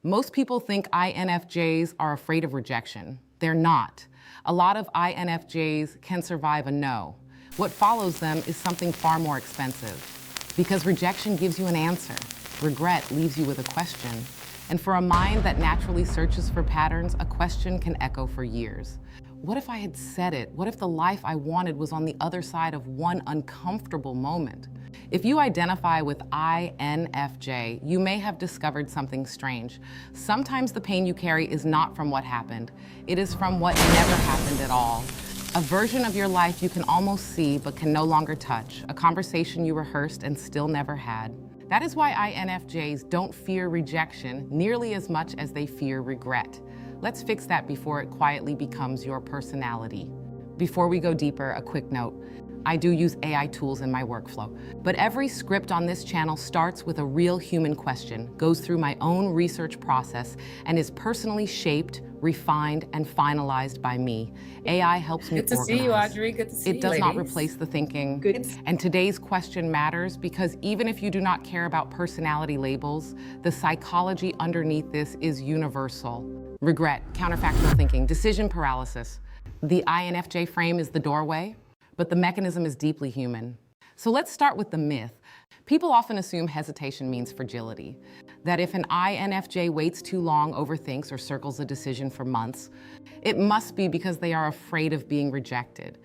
Most people think INFJs are afraid of rejection. They're not. A lot of INFJs can survive a no. What follows them is something far more expensive. Because rejection gives you an answer. Regret leaves you with a question. And for a mind that naturally searches for patterns, a question can echo for years. What if I had said it? What if the life I wanted was on the other side of one uncomfortable moment? If you identify with INFJ, you may have discovered something strange. Sometimes the pain you carry is not from what happened. It is from what never happened at all. A version of your life you can almost see but can no longer touch. A conversation you rehearsed and still never had. That is why INFJs don't fear rejection nearly as much as they fear regret. Let's fix that before it quietly becomes your personality. Before we go deeper, a quick note. I do use AI tools in my workflow, but every script on this channel starts with a real human question, goes through my own research process, and is personally shaped, refined, and finalized by me. AI helps me organize. Good to see you, Audrey. Good to see you, It does ladies. not replace the thinking. Good. And today's question matters because even if you do not care about personality labels, the psychology underneath this is universal. Regret, counterfactual thinking, decision paralysis. The INFJ frame is the doorway, but the mechanism is deeply human. So let's start with the myth. People often assume hesitation means fragility, that if an INFJ waits too long, overthinks, or circles a decision for months, it must be because they are afraid of being rejected,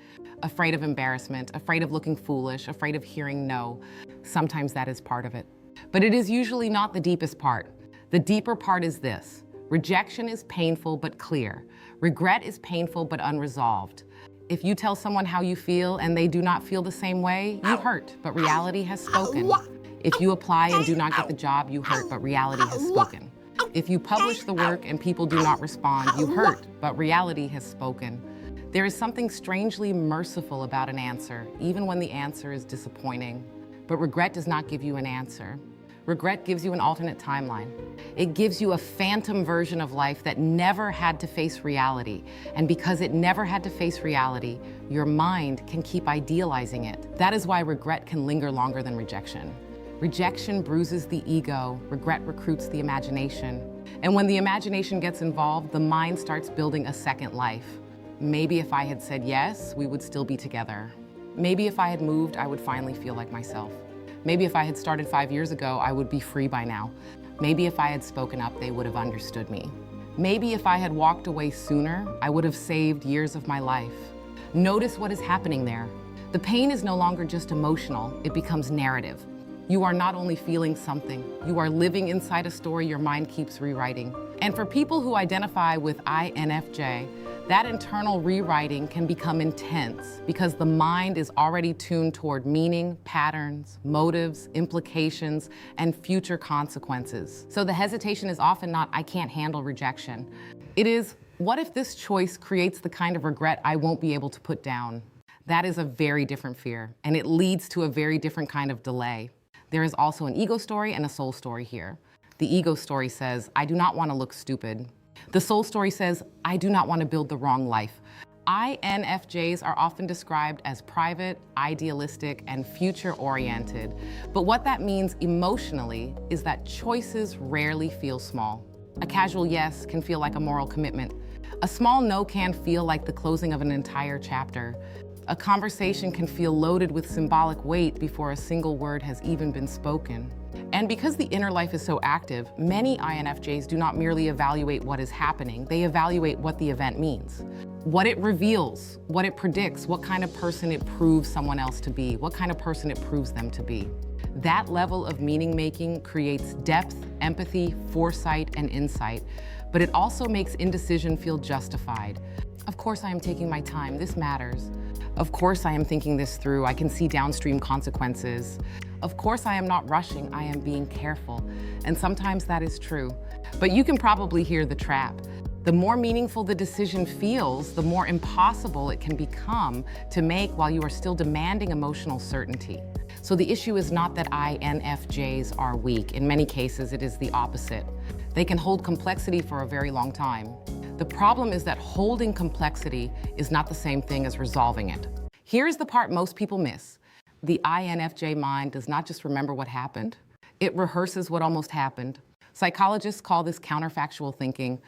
afraid of embarrassment, afraid of looking foolish, afraid of hearing no. Sometimes that is part of it. But it is usually not the deepest part. The deeper part is this. Rejection is painful but clear. Regret is painful but unresolved. If you tell someone how you feel and they do not feel the same way, you hurt, but reality has spoken. If you apply and do not get the job, you hurt, but reality has spoken. If you publish the work and people do not respond, you hurt, but reality has spoken. There is something strangely merciful about an answer, even when the answer is disappointing. But regret does not give you an answer. Regret gives you an alternate timeline. It gives you a phantom version of life that never had to face reality. And because it never had to face reality, your mind can keep idealizing it. That is why regret can linger longer than rejection. Rejection bruises the ego, regret recruits the imagination. And when the imagination gets involved, the mind starts building a second life. Maybe if I had said yes, we would still be together. Maybe if I had moved, I would finally feel like myself. Maybe if I had started 5 years ago, I would be free by now. Maybe if I had spoken up, they would have understood me. Maybe if I had walked away sooner, I would have saved years of my life. Notice what is happening there. The pain is no longer just emotional, it becomes narrative. You are not only feeling something, you are living inside a story your mind keeps rewriting. And for people who identify with INFJ, that internal rewriting can become intense because the mind is already tuned toward meaning, patterns, motives, implications, and future consequences. So the hesitation is often not, I can't handle rejection. It is, what if this choice creates the kind of regret I won't be able to put down? That is a very different fear, and it leads to a very different kind of delay. There is also an ego story and a soul story here. The ego story says, I do not want to look stupid. The soul story says, I do not want to build the wrong life. INFJs are often described as private, idealistic, and future-oriented. But what that means emotionally is that choices rarely feel small. A casual yes can feel like a moral commitment. A small no can feel like the closing of an entire chapter. A conversation can feel loaded with symbolic weight before a single word has even been spoken. And because the inner life is so active, many INFJs do not merely evaluate what is happening, they evaluate what the event means. What it reveals, what it predicts, what kind of person it proves someone else to be, what kind of person it proves them to be. That level of meaning making creates depth, empathy, foresight, and insight, but it also makes indecision feel justified. Of course I am taking my time, this matters. Of course I am thinking this through, I can see downstream consequences. Of course I am not rushing, I am being careful. And sometimes that is true. But you can probably hear the trap. The more meaningful the decision feels, the more impossible it can become to make while you are still demanding emotional certainty. So the issue is not that INFJs are weak. In many cases, it is the opposite. They can hold complexity for a very long time. The problem is that holding complexity is not the same thing as resolving it. Here's the part most people miss. The INFJ mind does not just remember what happened, it rehearses what almost happened. Psychologists call this counterfactual thinking.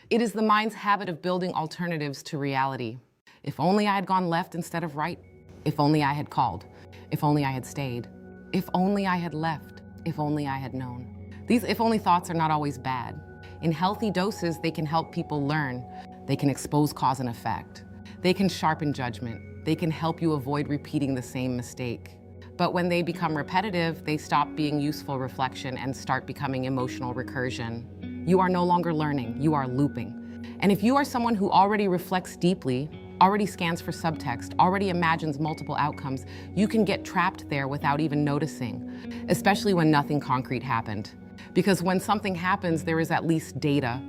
It is the mind's habit of building alternatives to reality. If only I had gone left instead of right. If only I had called. If only I had stayed. If only I had left. If only I had known. These if-only thoughts are not always bad. In healthy doses, they can help people learn. They can expose cause and effect. They can sharpen judgment. They can help you avoid repeating the same mistake. But when they become repetitive, they stop being useful reflection and start becoming emotional recursion. You are no longer learning, you are looping. And if you are someone who already reflects deeply, already scans for subtext, already imagines multiple outcomes, you can get trapped there without even noticing, especially when nothing concrete happened. Because when something happens, there is at least data.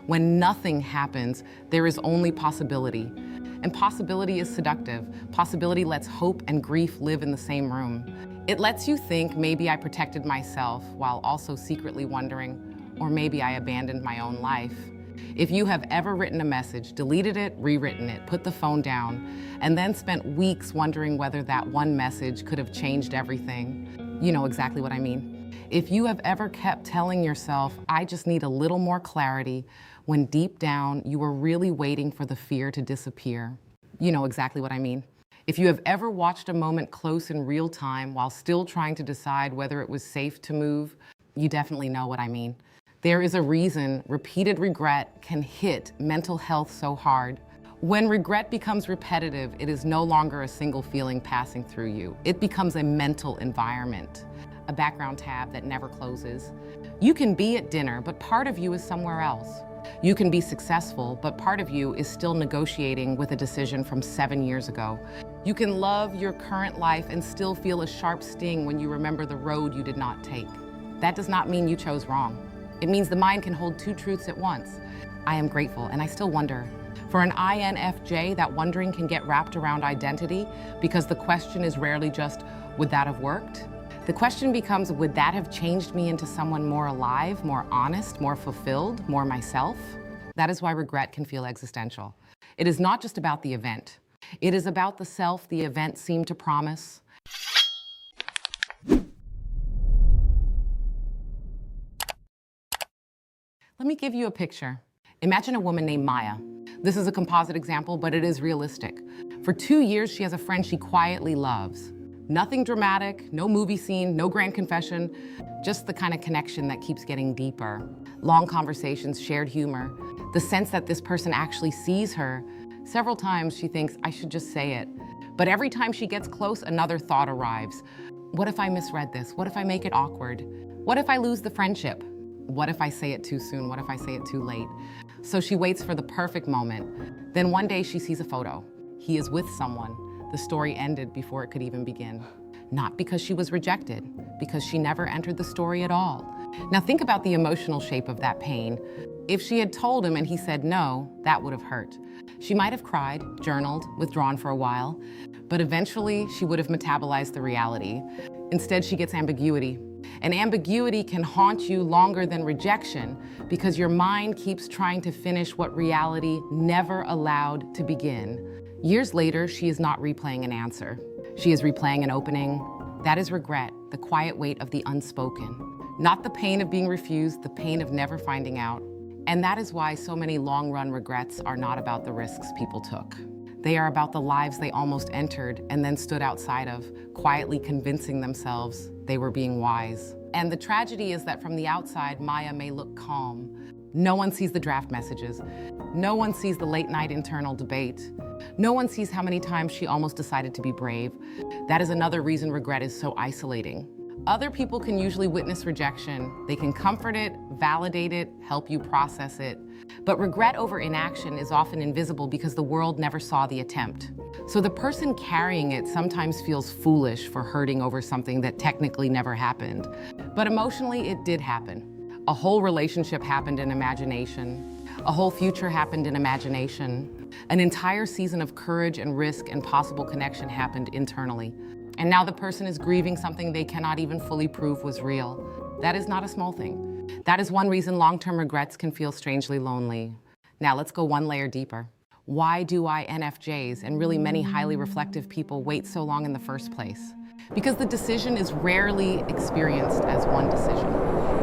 When nothing happens, there is only possibility. And possibility is seductive. Possibility lets hope and grief live in the same room. It lets you think maybe I protected myself while also secretly wondering, or maybe I abandoned my own life. If you have ever written a message, deleted it, rewritten it, put the phone down, and then spent weeks wondering whether that one message could have changed everything, you know exactly what I mean. If you have ever kept telling yourself, I just need a little more clarity, when deep down you were really waiting for the fear to disappear, you know exactly what I mean. If you have ever watched a moment close in real time while still trying to decide whether it was safe to move, you definitely know what I mean. There is a reason repeated regret can hit mental health so hard. When regret becomes repetitive, it is no longer a single feeling passing through you. It becomes a mental environment, a background tab that never closes. You can be at dinner, but part of you is somewhere else. You can be successful, but part of you is still negotiating with a decision from 7 years ago. You can love your current life and still feel a sharp sting when you remember the road you did not take. That does not mean you chose wrong. It means the mind can hold two truths at once. I am grateful, and I still wonder. For an INFJ, that wondering can get wrapped around identity because the question is rarely just, would that have worked? The question becomes, would that have changed me into someone more alive, more honest, more fulfilled, more myself? That is why regret can feel existential. It is not just about the event. It is about the self the event seemed to promise. Let me give you a picture. Imagine a woman named Maya. This is a composite example, but it is realistic. For 2 years, she has a friend she quietly loves. Nothing dramatic, no movie scene, no grand confession, just the kind of connection that keeps getting deeper. Long conversations, shared humor, the sense that this person actually sees her. Several times she thinks, I should just say it. But every time she gets close, another thought arrives. What if I misread this? What if I make it awkward? What if I lose the friendship? What if I say it too soon? What if I say it too late? So she waits for the perfect moment. Then one day she sees a photo. He is with someone. The story ended before it could even begin. Not because she was rejected, because she never entered the story at all. Now think about the emotional shape of that pain. If she had told him and he said no, that would have hurt. She might have cried, journaled, withdrawn for a while, but eventually she would have metabolized the reality. Instead, she gets ambiguity. And ambiguity can haunt you longer than rejection because your mind keeps trying to finish what reality never allowed to begin. Years later, she is not replaying an answer. She is replaying an opening. That is regret, the quiet weight of the unspoken. Not the pain of being refused, the pain of never finding out. And that is why so many long-run regrets are not about the risks people took. They are about the lives they almost entered and then stood outside of, quietly convincing themselves they were being wise. And the tragedy is that from the outside, Maya may look calm. No one sees the draft messages. No one sees the late-night internal debate. No one sees how many times she almost decided to be brave. That is another reason regret is so isolating. Other people can usually witness rejection. They can comfort it, validate it, help you process it. But regret over inaction is often invisible because the world never saw the attempt. So the person carrying it sometimes feels foolish for hurting over something that technically never happened. But emotionally, it did happen. A whole relationship happened in imagination. A whole future happened in imagination. An entire season of courage and risk and possible connection happened internally. And now the person is grieving something they cannot even fully prove was real. That is not a small thing. That is one reason long-term regrets can feel strangely lonely. Now let's go one layer deeper. Why do INFJs and really many highly reflective people wait so long in the first place? Because the decision is rarely experienced as one decision.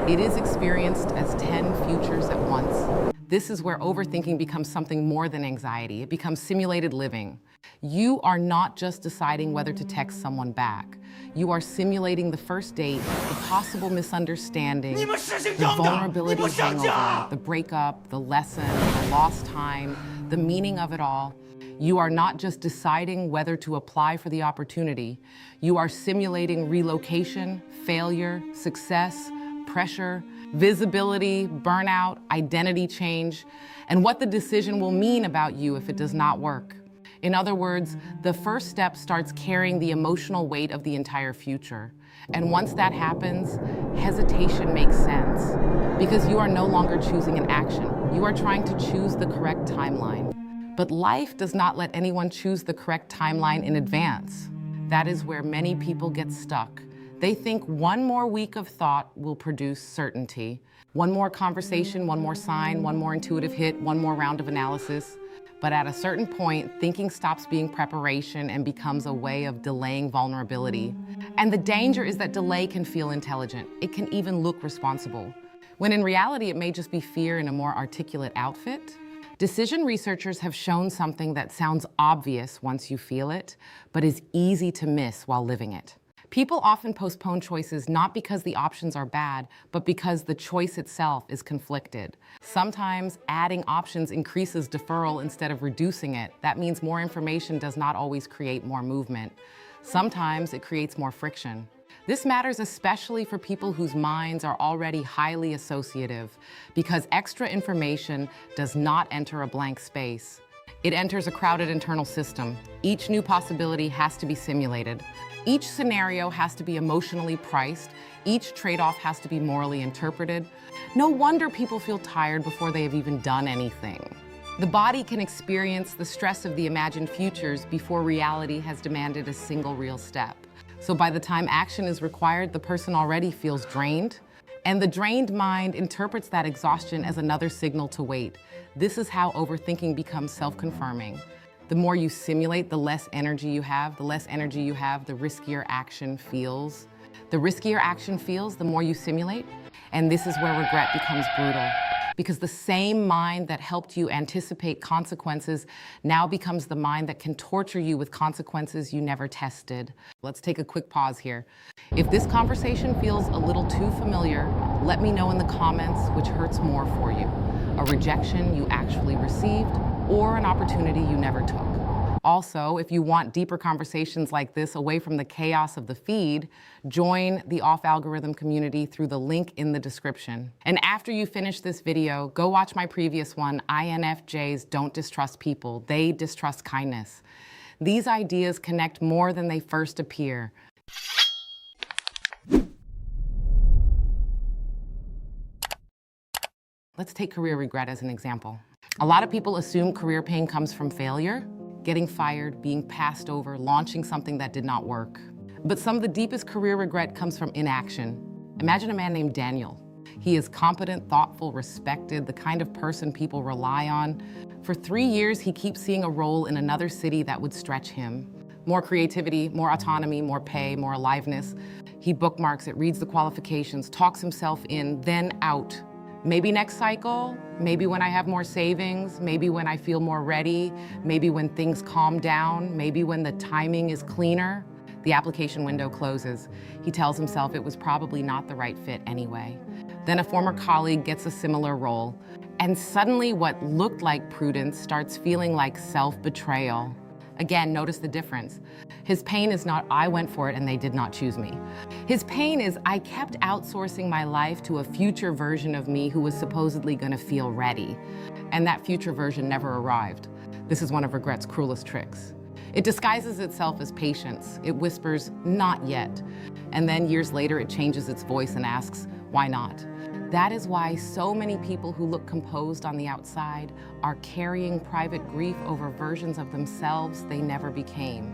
It is experienced as 10 futures at once. This is where overthinking becomes something more than anxiety. It becomes simulated living. You are not just deciding whether to text someone back. You are simulating the first date, the possible misunderstanding, the vulnerability hangover, the breakup, the lesson, the lost time, the meaning of it all. You are not just deciding whether to apply for the opportunity. You are simulating relocation, failure, success, pressure, visibility, burnout, identity change, and what the decision will mean about you if it does not work. In other words, the first step starts carrying the emotional weight of the entire future. And once that happens, hesitation makes sense because you are no longer choosing an action. You are trying to choose the correct timeline. But life does not let anyone choose the correct timeline in advance. That is where many people get stuck. They think one more week of thought will produce certainty. One more conversation, one more sign, one more intuitive hit, one more round of analysis. But at a certain point, thinking stops being preparation and becomes a way of delaying vulnerability. And the danger is that delay can feel intelligent. It can even look responsible, when in reality, it may just be fear in a more articulate outfit. Decision researchers have shown something that sounds obvious once you feel it, but is easy to miss while living it. People often postpone choices not because the options are bad, but because the choice itself is conflicted. Sometimes adding options increases deferral instead of reducing it. That means more information does not always create more movement. Sometimes it creates more friction. This matters especially for people whose minds are already highly associative, because extra information does not enter a blank space. It enters a crowded internal system. Each new possibility has to be simulated. Each scenario has to be emotionally priced. Each trade-off has to be morally interpreted. No wonder people feel tired before they have even done anything. The body can experience the stress of the imagined futures before reality has demanded a single real step. So by the time action is required, the person already feels drained. And the drained mind interprets that exhaustion as another signal to wait. This is how overthinking becomes self-confirming. The more you simulate, the less energy you have. The less energy you have, the riskier action feels. The riskier action feels, the more you simulate. And this is where regret becomes brutal. Because the same mind that helped you anticipate consequences now becomes the mind that can torture you with consequences you never tested. Let's take a quick pause here. If this conversation feels a little too familiar, let me know in the comments which hurts more for you. A rejection you actually received, or an opportunity you never took. Also, if you want deeper conversations like this away from the chaos of the feed, join the off-algorithm community through the link in the description. And after you finish this video, go watch my previous one, INFJs don't distrust people, they distrust kindness. These ideas connect more than they first appear. Let's take career regret as an example. A lot of people assume career pain comes from failure, getting fired, being passed over, launching something that did not work. But some of the deepest career regret comes from inaction. Imagine a man named Daniel. He is competent, thoughtful, respected, the kind of person people rely on. For 3 years, he keeps seeing a role in another city that would stretch him. More creativity, more autonomy, more pay, more aliveness. He bookmarks it, reads the qualifications, talks himself in, then out. Maybe next cycle, maybe when I have more savings, maybe when I feel more ready, maybe when things calm down, maybe when the timing is cleaner. The application window closes. He tells himself it was probably not the right fit anyway. Then a former colleague gets a similar role, and suddenly what looked like prudence starts feeling like self-betrayal. Again, notice the difference. His pain is not, I went for it and they did not choose me. His pain is, I kept outsourcing my life to a future version of me who was supposedly gonna feel ready. And that future version never arrived. This is one of regret's cruelest tricks. It disguises itself as patience. It whispers, not yet. And then years later, it changes its voice and asks, why not? That is why so many people who look composed on the outside are carrying private grief over versions of themselves they never became.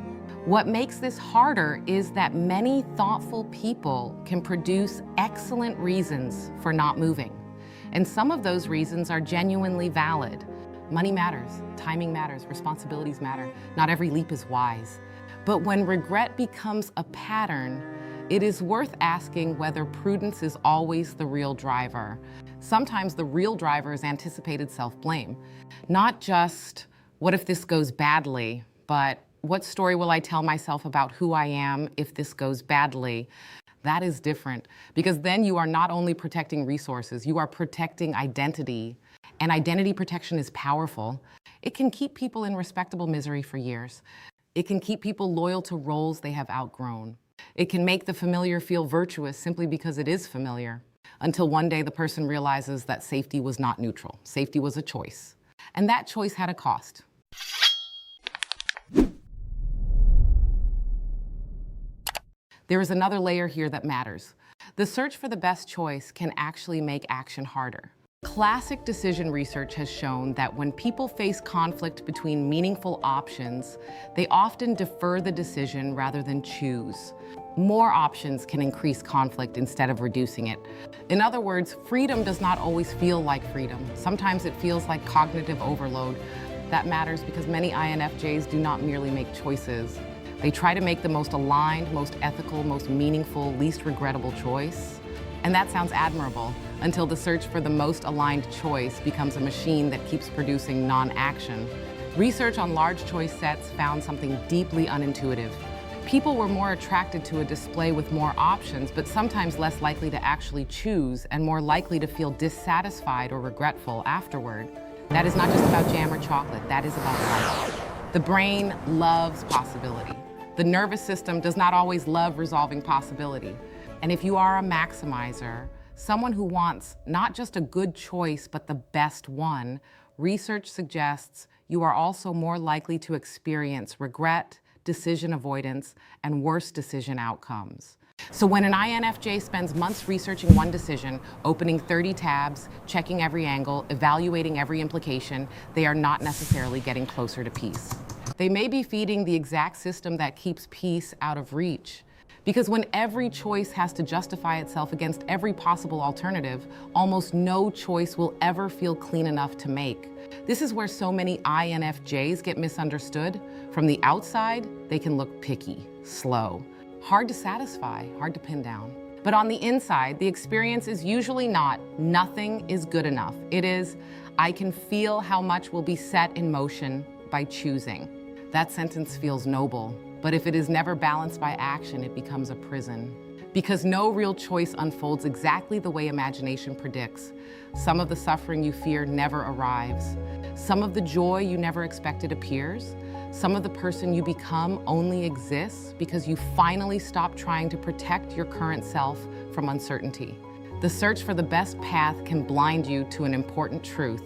What makes this harder is that many thoughtful people can produce excellent reasons for not moving. And some of those reasons are genuinely valid. Money matters, timing matters, responsibilities matter. Not every leap is wise. But when regret becomes a pattern, it is worth asking whether prudence is always the real driver. Sometimes the real driver is anticipated self-blame. Not just, what if this goes badly, but what story will I tell myself about who I am if this goes badly? That is different, because then you are not only protecting resources, you are protecting identity. And identity protection is powerful. It can keep people in respectable misery for years. It can keep people loyal to roles they have outgrown. It can make the familiar feel virtuous simply because it is familiar, until one day the person realizes that safety was not neutral. Safety was a choice. And that choice had a cost. There is another layer here that matters. The search for the best choice can actually make action harder. Classic decision research has shown that when people face conflict between meaningful options, they often defer the decision rather than choose. More options can increase conflict instead of reducing it. In other words, freedom does not always feel like freedom. Sometimes it feels like cognitive overload. That matters because many INFJs do not merely make choices. They try to make the most aligned, most ethical, most meaningful, least regrettable choice. And that sounds admirable until the search for the most aligned choice becomes a machine that keeps producing non-action. Research on large choice sets found something deeply unintuitive. People were more attracted to a display with more options, but sometimes less likely to actually choose and more likely to feel dissatisfied or regretful afterward. That is not just about jam or chocolate, that is about life. The brain loves possibility. The nervous system does not always love resolving possibility. And if you are a maximizer, someone who wants not just a good choice, but the best one, research suggests you are also more likely to experience regret, decision avoidance, and worse decision outcomes. So when an INFJ spends months researching one decision, opening 30 tabs, checking every angle, evaluating every implication, they are not necessarily getting closer to peace. They may be feeding the exact system that keeps peace out of reach. Because when every choice has to justify itself against every possible alternative, almost no choice will ever feel clean enough to make. This is where so many INFJs get misunderstood. From the outside, they can look picky, slow, hard to satisfy, hard to pin down. But on the inside, the experience is usually not, nothing is good enough. It is, I can feel how much will be set in motion by choosing. That sentence feels noble, but if it is never balanced by action, it becomes a prison. Because no real choice unfolds exactly the way imagination predicts. Some of the suffering you fear never arrives. Some of the joy you never expected appears. Some of the person you become only exists because you finally stop trying to protect your current self from uncertainty. The search for the best path can blind you to an important truth.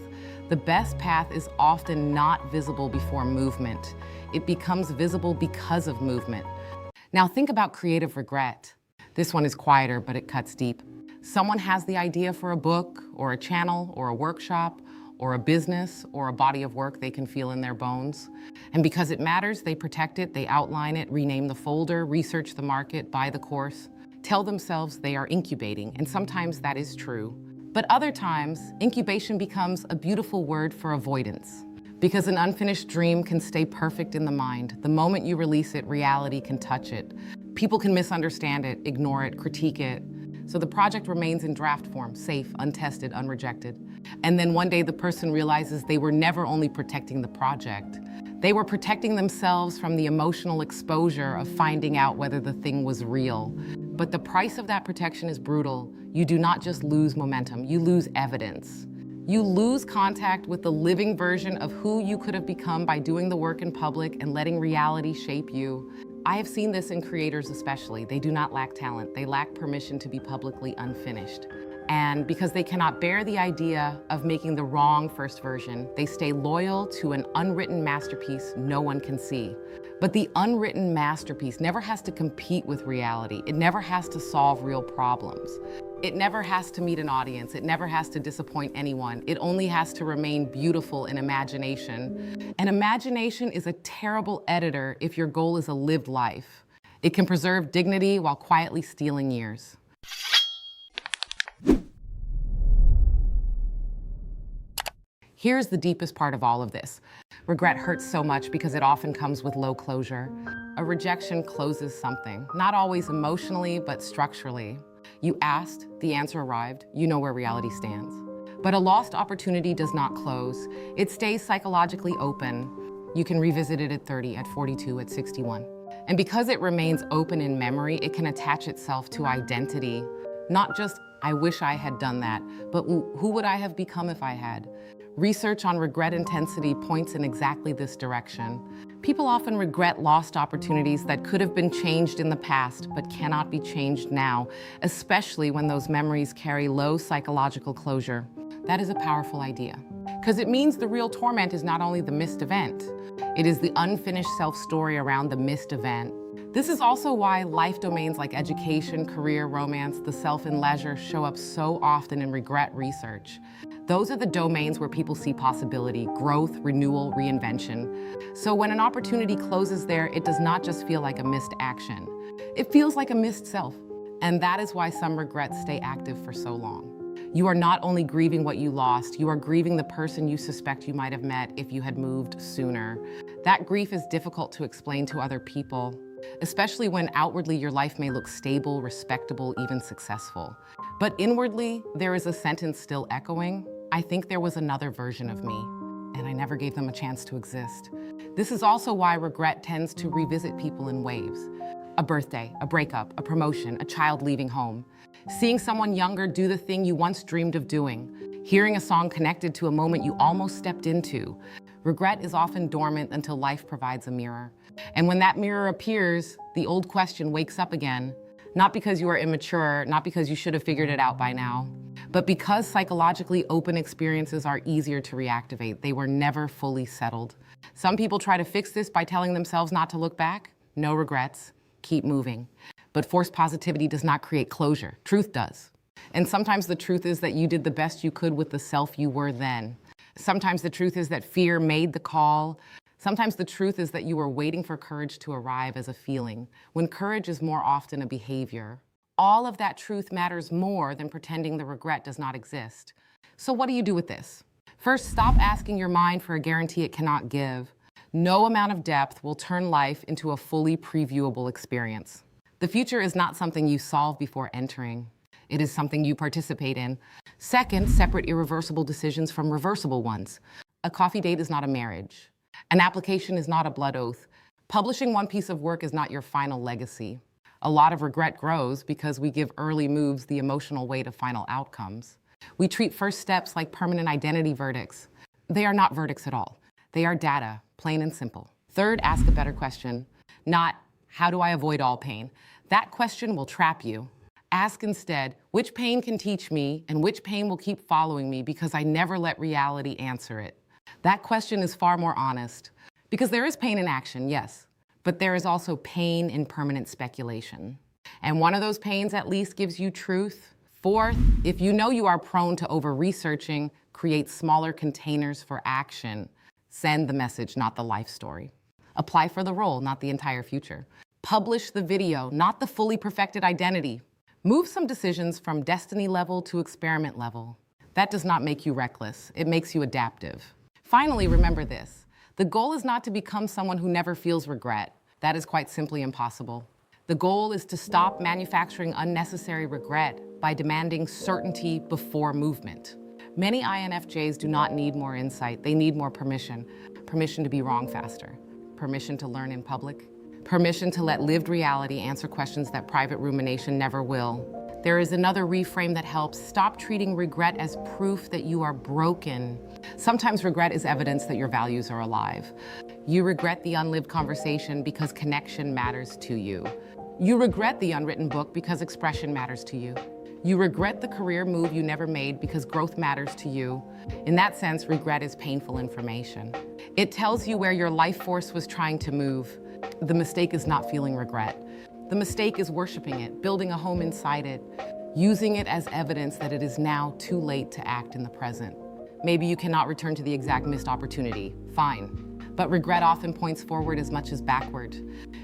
The best path is often not visible before movement. It becomes visible because of movement. Now think about creative regret. This one is quieter, but it cuts deep. Someone has the idea for a book, or a channel, or a workshop, or a business, or a body of work they can feel in their bones. And because it matters, they protect it, they outline it, rename the folder, research the market, buy the course, tell themselves they are incubating, and sometimes that is true. But other times, incubation becomes a beautiful word for avoidance. Because an unfinished dream can stay perfect in the mind. The moment you release it, reality can touch it. People can misunderstand it, ignore it, critique it. So the project remains in draft form, safe, untested, unrejected. And then one day the person realizes they were never only protecting the project. They were protecting themselves from the emotional exposure of finding out whether the thing was real. But the price of that protection is brutal. You do not just lose momentum, you lose evidence. You lose contact with the living version of who you could have become by doing the work in public and letting reality shape you. I have seen this in creators especially. They do not lack talent. They lack permission to be publicly unfinished. And because they cannot bear the idea of making the wrong first version, they stay loyal to an unwritten masterpiece no one can see. But the unwritten masterpiece never has to compete with reality. It never has to solve real problems. It never has to meet an audience. It never has to disappoint anyone. It only has to remain beautiful in imagination. And imagination is a terrible editor if your goal is a lived life. It can preserve dignity while quietly stealing years. Here's the deepest part of all of this. Regret hurts so much because it often comes with low closure. A rejection closes something, not always emotionally, but structurally. You asked, the answer arrived, you know where reality stands. But a lost opportunity does not close. It stays psychologically open. You can revisit it at 30, at 42, at 61. And because it remains open in memory, it can attach itself to identity. Not just, I wish I had done that, but who would I have become if I had? Research on regret intensity points in exactly this direction. People often regret lost opportunities that could have been changed in the past, but cannot be changed now, especially when those memories carry low psychological closure. That is a powerful idea, because it means the real torment is not only the missed event, it is the unfinished self-story around the missed event. This is also why life domains like education, career, romance, the self, and leisure show up so often in regret research. Those are the domains where people see possibility, growth, renewal, reinvention. So when an opportunity closes there, it does not just feel like a missed action. It feels like a missed self. And that is why some regrets stay active for so long. You are not only grieving what you lost, you are grieving the person you suspect you might have met if you had moved sooner. That grief is difficult to explain to other people, especially when outwardly your life may look stable, respectable, even successful. But inwardly, there is a sentence still echoing. I think there was another version of me, and I never gave them a chance to exist. This is also why regret tends to revisit people in waves. A birthday, a breakup, a promotion, a child leaving home. Seeing someone younger do the thing you once dreamed of doing. Hearing a song connected to a moment you almost stepped into. Regret is often dormant until life provides a mirror. And when that mirror appears, the old question wakes up again. Not because you are immature, not because you should have figured it out by now, but because psychologically open experiences are easier to reactivate. They were never fully settled. Some people try to fix this by telling themselves not to look back. No regrets, keep moving. But forced positivity does not create closure. Truth does. And sometimes the truth is that you did the best you could with the self you were then. Sometimes the truth is that fear made the call. Sometimes the truth is that you were waiting for courage to arrive as a feeling, when courage is more often a behavior. All of that truth matters more than pretending the regret does not exist. So what do you do with this? First, stop asking your mind for a guarantee it cannot give. No amount of depth will turn life into a fully previewable experience. The future is not something you solve before entering. It is something you participate in. Second, separate irreversible decisions from reversible ones. A coffee date is not a marriage. An application is not a blood oath. Publishing one piece of work is not your final legacy. A lot of regret grows because we give early moves the emotional weight of final outcomes. We treat first steps like permanent identity verdicts. They are not verdicts at all. They are data, plain and simple. Third, ask a better question. Not, how do I avoid all pain? That question will trap you. Ask instead, which pain can teach me and which pain will keep following me because I never let reality answer it? That question is far more honest, because there is pain in action, yes, but there is also pain in permanent speculation. And one of those pains at least gives you truth. Fourth, if you know you are prone to over-researching, create smaller containers for action. Send the message, not the life story. Apply for the role, not the entire future. Publish the video, not the fully perfected identity. Move some decisions from destiny level to experiment level. That does not make you reckless. It makes you adaptive. Finally, remember this. The goal is not to become someone who never feels regret. That is quite simply impossible. The goal is to stop manufacturing unnecessary regret by demanding certainty before movement. Many INFJs do not need more insight. They need more permission. Permission to be wrong faster. Permission to learn in public. Permission to let lived reality answer questions that private rumination never will. There is another reframe that helps. Stop treating regret as proof that you are broken. Sometimes regret is evidence that your values are alive. You regret the unlived conversation because connection matters to you. You regret the unwritten book because expression matters to you. You regret the career move you never made because growth matters to you. In that sense, regret is painful information. It tells you where your life force was trying to move. The mistake is not feeling regret. The mistake is worshiping it, building a home inside it, using it as evidence that it is now too late to act in the present. Maybe you cannot return to the exact missed opportunity. Fine. But regret often points forward as much as backward.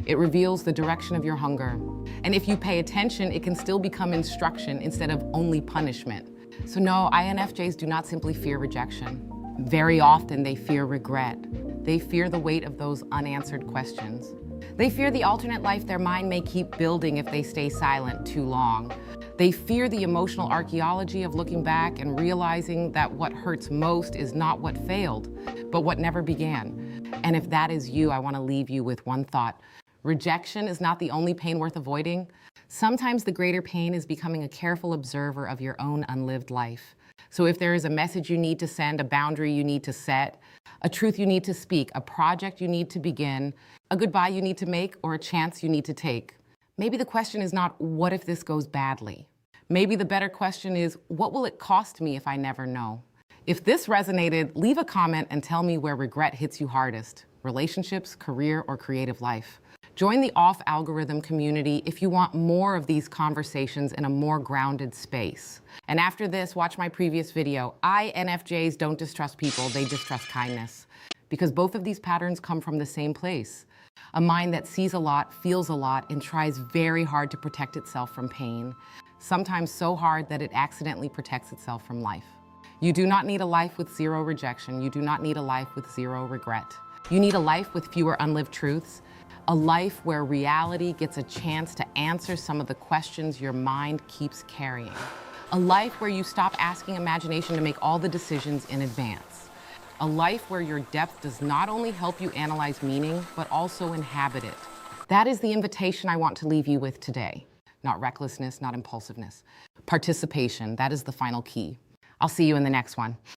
It reveals the direction of your hunger. And if you pay attention, it can still become instruction instead of only punishment. So no, INFJs do not simply fear rejection. Very often they fear regret. They fear the weight of those unanswered questions. They fear the alternate life their mind may keep building if they stay silent too long. They fear the emotional archaeology of looking back and realizing that what hurts most is not what failed, but what never began. And if that is you, I want to leave you with one thought. Rejection is not the only pain worth avoiding. Sometimes the greater pain is becoming a careful observer of your own unlived life. So if there is a message you need to send, a boundary you need to set, a truth you need to speak, a project you need to begin, a goodbye you need to make, or a chance you need to take, maybe the question is not, what if this goes badly? Maybe the better question is, what will it cost me if I never know? If this resonated, leave a comment and tell me where regret hits you hardest: relationships, career, or creative life. Join the off-algorithm community if you want more of these conversations in a more grounded space. And after this, watch my previous video. INFJs don't distrust people, they distrust kindness. Because both of these patterns come from the same place. A mind that sees a lot, feels a lot, and tries very hard to protect itself from pain. Sometimes so hard that it accidentally protects itself from life. You do not need a life with zero rejection. You do not need a life with zero regret. You need a life with fewer unlived truths. A life where reality gets a chance to answer some of the questions your mind keeps carrying. A life where you stop asking imagination to make all the decisions in advance. A life where your depth does not only help you analyze meaning, but also inhabit it. That is the invitation I want to leave you with today. Not recklessness, not impulsiveness. Participation, that is the final key. I'll see you in the next one.